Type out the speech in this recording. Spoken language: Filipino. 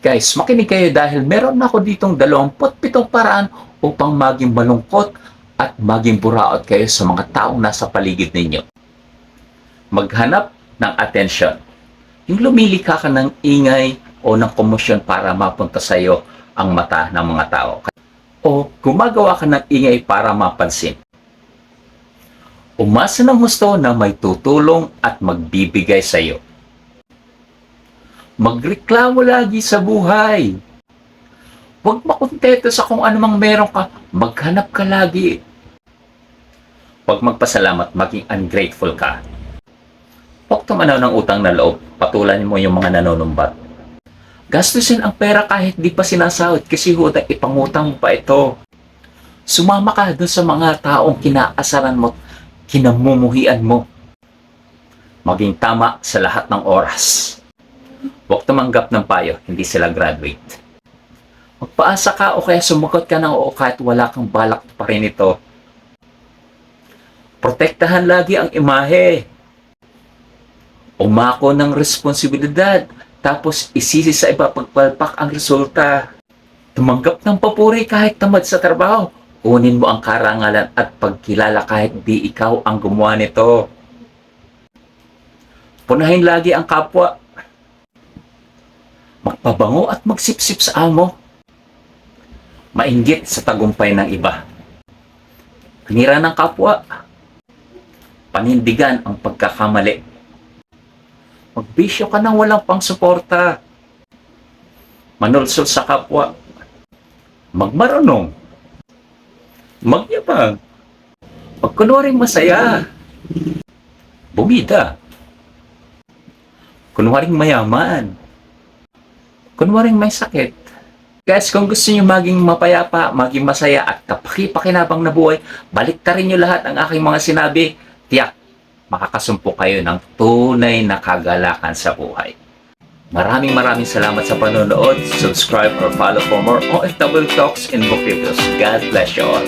Guys, makinig kayo dahil meron ako ditong 27 paraan upang maging malungkot at maging buraot kayo sa mga taong nasa paligid ninyo. Maghanap ng atensyon. Yung lumilika ka ng ingay o ng komosyon para mapunta sa iyo ang mata ng mga tao. O gumagawa ka ng ingay para mapansin. Umasa ng gusto na may tutulong at magbibigay sa iyo. Magreklamo lagi sa buhay. Huwag makontento sa kung anumang meron ka. Maghanap ka lagi. Huwag magpasalamat, maging ungrateful ka. Huwag tumanaw ng utang na loob. Patulan mo yung mga nanunumbat. Gastusin ang pera kahit di pa sinasahod kasi hutang ipangutang mo pa ito. Sumama ka dun sa mga taong kinaasaran mo, kinamumuhian mo. Maging tama sa lahat ng oras. Huwag tumanggap ng payo, hindi sila graduate. Magpaasa ka o kaya sumagot ka ng oo kahit wala kang balak pa rin ito. Protektahan lagi ang imahe. Umako ng responsibilidad, tapos isisi sa iba pagpalpak ang resulta. Tumanggap ng papuri kahit tamad sa trabaho. Kunin mo ang karangalan at pagkilala kahit di ikaw ang gumawa nito. Punahin lagi ang kapwa. Magpabango at magsipsip sa amo. Mainggit sa tagumpay ng iba. Panira ng kapwa. Panindigan ang pagkakamali. Magbisyo ka nang walang pangsuporta. Manulsol sa kapwa. Magmarunong. Magyabang. Magkunwaring masaya. Bumida. Kunwaring mayaman. Kunwaring may sakit. Guys, kung gusto nyo maging mapayapa, maging masaya at kapaki-pakinabang na buhay, baliktarin nyo lahat ang aking mga sinabi. Tiyak, makakasumpo kayo ng tunay na kagalakan sa buhay. Maraming salamat sa panonood. Subscribe or follow for more OFW Talks and Book Reviews. God bless you all.